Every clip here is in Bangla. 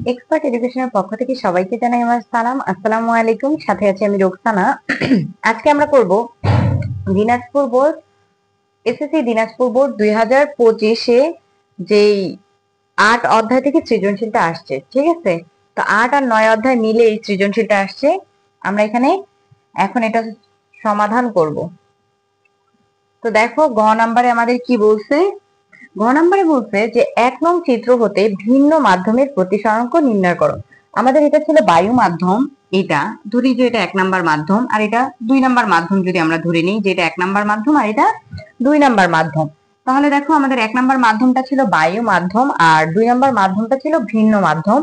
এক্সপার্ট এডুকেশনের পক্ষ থেকে সবাইকে জানাই আমার সালাম। আসসালামু আলাইকুম। সাথে আছি আমি রোকসানা। আজকে আমরা করব Dinajpur board, SSC Dinajpur board 2025-এ যেই 8 অধ্যায় থেকে সৃজনশীলটা আসছে, ঠিক আছে? তো 8 আর 9 অধ্যায় মিলে এই সৃজনশীলটা আসছে। আমরা এখানে এখন এটা সমাধান করব। তো দেখো গ নাম্বারে আমাদের কি বলছে। ঘ নম্বরে বলছে যে 1 নং চিত্র হতে ভিন্ন মাধ্যমের প্রতিসরাঙ্ক নির্ণয় করো। আমাদের এটা ছিল বায়ু মাধ্যম, এটা ধরি যে এটা 1 নাম্বার মাধ্যম, আর এটা 2 নাম্বার মাধ্যম যদি আমরা ধরে নিই যে এটা 1 নাম্বার মাধ্যম আর এটা 2 নাম্বার মাধ্যম। তাহলে দেখো আমাদের 1 নাম্বার মাধ্যমটা ছিল বায়ু মাধ্যম আর 2 নাম্বার মাধ্যমটা ছিল ভিন্ন মাধ্যম।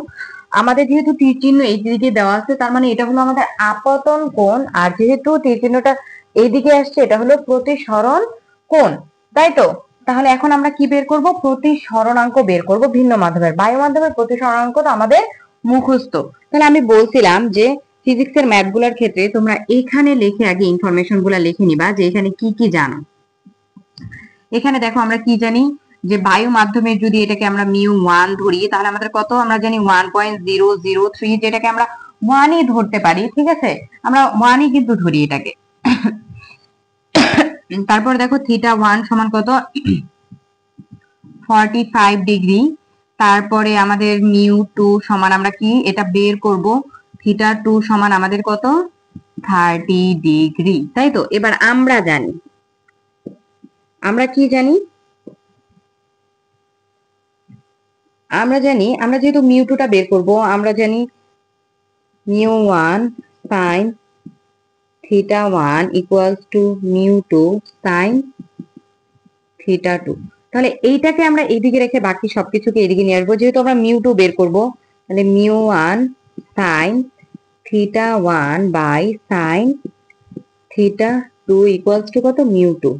আমাদের যেহেতু তীর চিহ্ন এই দিকে দেওয়া আছে, তার মানে এটা হলো আমাদের আপতন কোণ, আর যেহেতু তীর চিহ্নটা এইদিকে আসছে এটা হলো প্রতিসরণ কোণ, তাই তো? তাহলে এখন আমরা কি বের করব? প্রতিসরণাঙ্ক বের করব ভিন্ন মাধ্যমের। বায়ু মাধ্যমের প্রতিসরণাঙ্ক তো আমাদের মুখস্থ। তাহলে আমি বলছিলাম যে ফিজিক্সের ম্যাথ গুলার ক্ষেত্রে তোমরা এখানে লিখে আগে ইনফরমেশন গুলা লিখে নিবা যে এখানে কি কি জানো। এখানে দেখো আমরা কি জানি যে বায়ু মাধ্যমে যদি এটাকে আমরা μ1 ধরি তাহলে আমাদের কত? আমরা জানি 1.003, যেটাকে আমরা 1ই ধরতে পারি, ঠিক আছে? আমরা 1ই কিন্তু ধরি এটাকে। তারপর দেখো θ1 সমান কত? 45 ডিগ্রি। তারপরে আমাদের μ2 সমান আমরা কি এটা বের করব, θ2 সমান আমাদের কত? 30 ডিগ্রি, তাই তো? এবার আমরা জানি, আমরা কি জানি? আমরা যেহেতু μ2টা বের করব, আমরা জানি μ1 sin θ1 equals to μ2 sin θ2। তাহলে এইটাকে আমরা এইদিকে রেখে বাকি সবকিছুকে এদিকে নিয়ে আসবো। যেহেতু আমরা μ2 বের করব, তাহলে μ1 sin θ1 by sin θ2 equals to কত? μ2।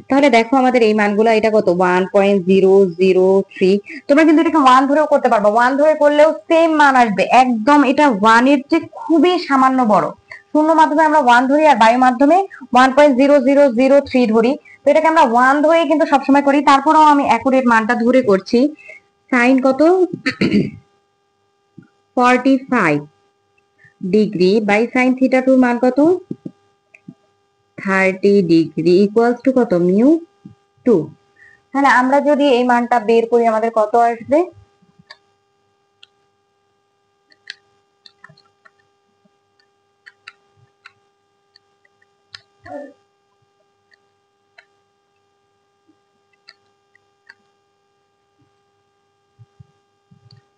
তাহলে দেখো আমাদের এই মানগুলো, এটা কত? 1.003। তোমরা কিন্তু এটাকে 1 ধরেও করতে পারবে, 1 ধরে করলেও সেম মান আসবে একদম। এটা 1 এর চেয়ে খুবই সামান্য বড়। শূন্য মাধ্যমে আমরা 1 ধরি আর বায়ু মাধ্যমে 1.0003 ধরি। তো এটাকে আমরা 1 ধরে কিন্তু সবসময় করি, তারপরেও আমি অ্যাকুরেট মানটা ধরে করছি। সাইন কত? 45 ডিগ্রি বাই সাইন θ2 মান কত? 30 ডিগ্রি ইকুয়ালস টু কত? μ2। তাহলে আমরা যদি এই মানটা বের করি আমাদের কত আসবে?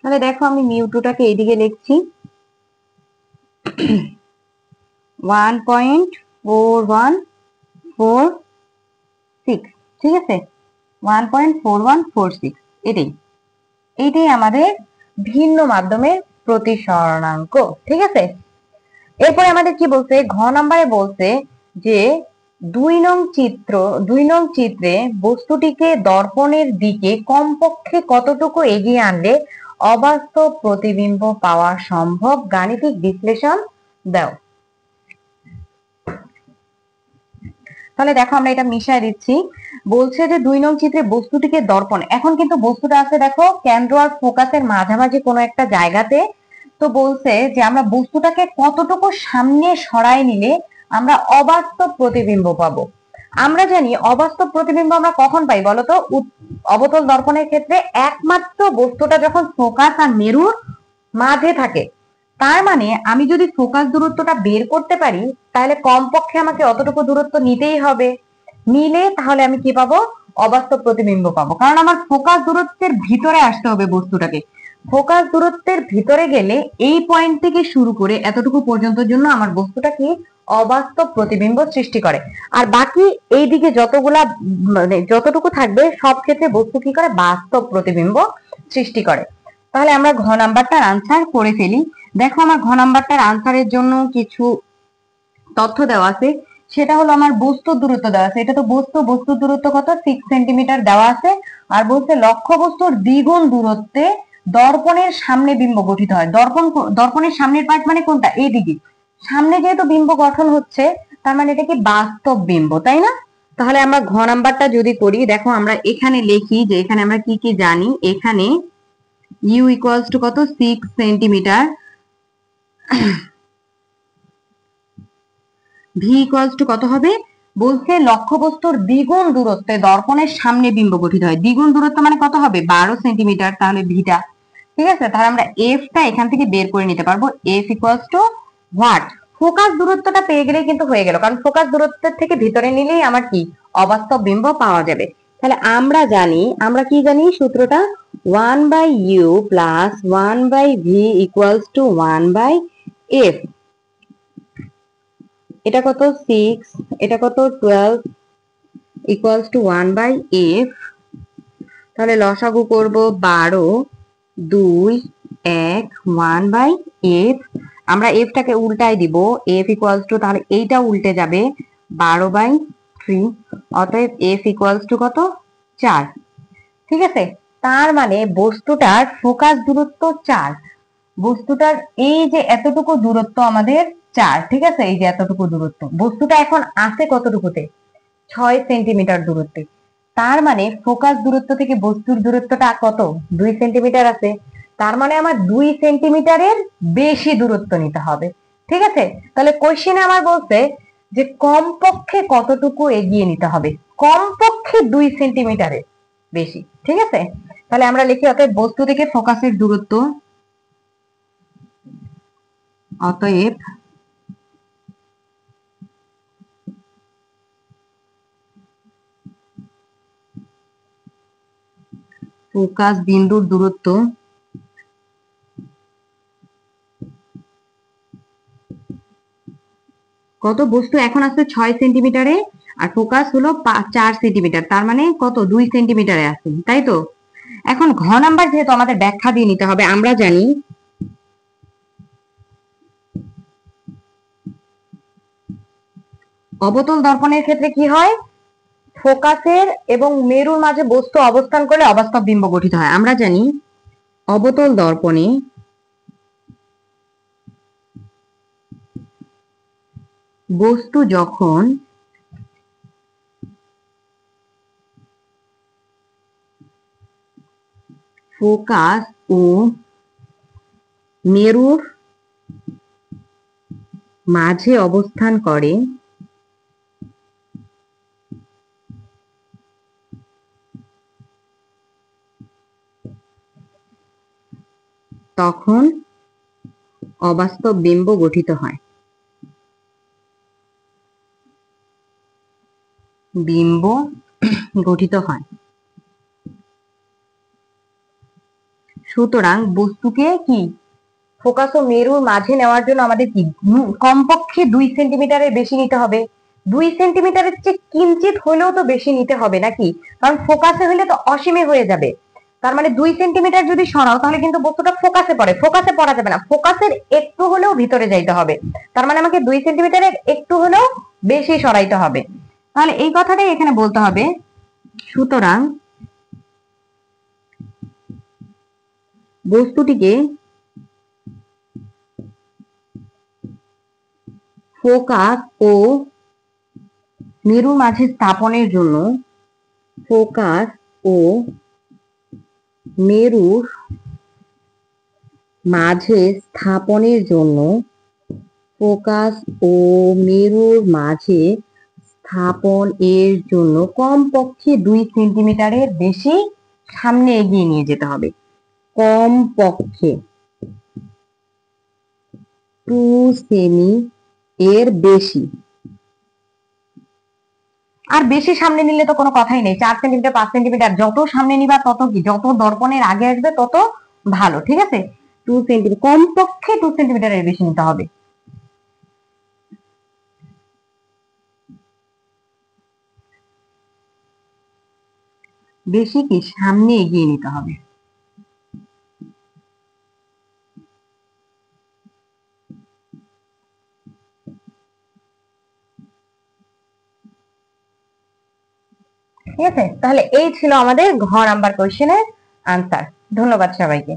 তাহলে দেখো আমি μ2টাকে এইদিকে লিখছি 1.4146, ঠিক আছে? 1.4146, এইটাই আমাদের ভিন্ন মাধ্যমের প্রতিসরণাঙ্ক, ঠিক আছে? এরপরে আমাদের কি বলছে? ঘ নম্বরে বলছে যে 2 নং চিত্রে বস্তুটিকে দর্পণের দিকে কমপক্ষে কতটুকু এগিয়ে আনলে অবাস্তব প্রতিবিম্ব পাওয়া সম্ভব? গাণিতিক বিশ্লেষণ দাও। তাহলে দেখো আমরা এটা মিশায় দিচ্ছি। বলছে যে 2 নং চিত্রে বস্তুটিকে দর্পণ, এখন কিন্তু বস্তুটা আছে দেখো কেন্দ্র আর ফোকাসের মাঝামাঝি কোনো একটা জায়গাতে। তো বলছে যে আমরা বস্তুটাকে কতটুকু সামনে সরাই নিলে আমরা অবাস্তব প্রতিবিম্ব পাবো। আমরা জানি অবাস্তব প্রতিবিম্ব আমরা কখন পাই বলতো? অবতল দর্পণের ক্ষেত্রে একমাত্র বস্তুটা যখন ফোকাস আর মেরুর মাঝে থাকে। তার মানে আমি যদি ফোকাস দূরত্বটা বের করতে পারি তাহলে কমপক্ষে আমাকে অতটুকু দূরত্ব নিতেই হবে। নিলে তাহলে আমি কি পাবো? অবাস্তব প্রতিবিম্ব পাবো, কারণ আমার ফোকাস দূরত্বের ভিতরে আসতে হবে বস্তুটাকে। ফোকাস দূরত্বের ভিতরে গেলে এই পয়েন্ট থেকে শুরু করে এতটুকু পর্যন্ত জন্য আমার বস্তুটা কি অবাস্তব প্রতিবিম্ব সৃষ্টি করে। আর বাকি এইদিকে যতগুলা মানে যতটুকু থাকবে সব ক্ষেত্রে বস্তু কি করে? বাস্তব প্রতিবিম্ব সৃষ্টি করে। তাহলে আমরা ঘ নাম্বারটার আনসার করে ফেলি। দেখো আমার ঘ নাম্বারটার আনসারের জন্য কিছু তথ্য দেওয়া আছে। সেটা হলো আমার বস্তুর দূরত্ব দেওয়া আছে। এটা তো বস্তুর দূরত্ব কত? 6 সেন্টিমিটার দেওয়া আছে। আর বলছে লক্ষ্য বস্তুর দ্বিগুণ দূরত্বে দর্পণের সামনে বিম্ব গঠিত হয়। দর্পণের সামনের পার্ট মানে কোনটা? এইদিকে সামনে যেহেতু বিম্ব গঠন হচ্ছে, তার মানে এটা কি বাস্তব বিম্ব, তাই না? তাহলে আমরা ঘ নাম্বারটা যদি করি, দেখো আমরা এখানে লিখি যে এখানে আমরা কি কি জানি। এখানে ইউ ইকুয়ালস টু কত 6 সেন্টিমিটার, ভি ইকুয়ালস টু কত হবে বলছে লক্ষ্যবস্তুর দ্বিগুণ দূরত্বে দর্পণের সামনে বিম্ব গঠিত হয়। দ্বিগুণ দূরত্ব মানে কত হবে 12 সেন্টিমিটার, তাহলে ভিটা। ঠিক আছে, তাহলে আমরা এফটা এখান থেকে বের করে নিতে পারবো। F equals to what, focus দূরত্বটা পেয়ে গেলেই কিন্তু হয়ে গেল, কারণ ফোকাস দূরত্বের থেকে ভিতরে নিলেই আমার কি অবাস্তব বিম্ব পাওয়া যাবে। তাহলে আমরা জানি, আমরা কি জানি সূত্রটা 1/u plus 1/v equals to 1/f। এটা কত 6, এটা কত 12 ইকুয়ালস টু 1/f। তাহলে লসাগু করব 12, 2, 1, 1/f। আমরা এফটাকে উল্টাই দিব, এফ ইকুয়ালস টু, তাহলে এইটা উল্টে যাবে 12/3, অতএব এফ ইকুয়ালস টু কত 4। ঠিক আছে, তার মানে বস্তুটার ফোকাস দূরত্ব 4, বস্তুটার এই যে এতটুকু দূরত্ব আমাদের 4। ঠিক আছে, এই যে এতটুকু দূরত্ব, বস্তুটা এখন আছে কতটুকুতে 6 সেন্টিমিটার দূরত্বে। তার মানে ফোকাস দূরত্ব থেকে বস্তুর দূরত্বটা কত 2 সেন্টিমিটার আছে। তার মানে আমার 2 সেন্টিমিটারের বেশি দূরত্ব নিতে হবে। ঠিক আছে, তাহলে কোশ্চেনে আমার বলছে যে কমপক্ষে কতটুকু এগিয়ে নিতে হবে, কমপক্ষে 2 সেন্টিমিটারের বেশি। ঠিক আছে, তাহলে আমরা লিখি অতএব বস্তু থেকে ফোকাসের দূরত্ব, অতএব ফোকাস বিন্দুর দূরত্ব কত, বস্তু এখন আছে 6 সেন্টিমিটারে আর ফোকাস হলো 4 সেন্টিমিটার, তার মানে কত 2 সেন্টিমিটারে আছে, তাই তো। এখন ঘ নাম্বার যেহেতু আমাদের ব্যাখ্যা দিয়ে নিতে হবে, আমরা জানি অবতল দর্পণের ক্ষেত্রে কি হয়, ফোকাসের এবং মেরুর মাঝে বস্তু অবস্থান করলে অবাস্তব বিম্ব গঠিত হয়। আমরা জানি অবতল দর্পণে বস্তু যখন ফোকাস ও মেরুর মাঝে অবস্থান করে তখন অবাস্তব বিম্ব গঠিত হয়। বিম্ব গঠিত হয়। সুতরাং বস্তুকে কি ফোকাস ও মেরুর মাঝে নেওয়ার জন্য আমাদের কি কমপক্ষে 2 সেন্টিমিটারের বেশি নিতে হবে। 2 সেন্টিমিটারের চেয়ে কিঞ্চিত হলেও তো বেশি নিতে হবে নাকি, কারণ ফোকাসে হলে তো অসীমে হয়ে যাবে। তার মানে 2 সেন্টিমিটার যদি সরাও তাহলে কিন্তু বস্তুটা ফোকাসে পড়ে, ফোকাসে পড়া যাবে না, ফোকাসের একটু হলেও ভিতরে যাইতে হবে। তার মানে আমাকে 2 সেন্টিমিটারের একটু হলেও বেশি সরাইতে হবে। তাহলে এই কথাটাই এখানে বলতে হবে। সুতরাং বস্তুটিকে ফোকাস ও মেরুর মাঝে স্থাপনের জন্য, ফোকাস ও মেরুর মাঝে স্থাপনের জন্য, ফোকাস ও মেরুর মাঝে স্থাপন এর জন্য কমপক্ষে 2 সেন্টিমিটারের বেশি সামনে এগিয়ে নিয়ে যেতে হবে। কমপক্ষে 2 সেমি এর বেশি, আর বেশি সামনে নিলে তো কোনো কথাই নেই, 4 সেন্টিমিটার 5 সেন্টিমিটার যত সামনে নিবা তত কি, যত দর্পণের আগে আসবে তত ভালো। ঠিক আছে, 2 সেন্টিমিটার, কমপক্ষে 2 সেন্টিমিটারের বেশি নিতে হবে। বেশি কি সামনে এগিয়ে নিতে হবে। ঠিক আছে, তাহলে এই ছিল আমাদের ঘ নাম্বার কোশ্চেনের আনসার। ধন্যবাদ সবাইকে।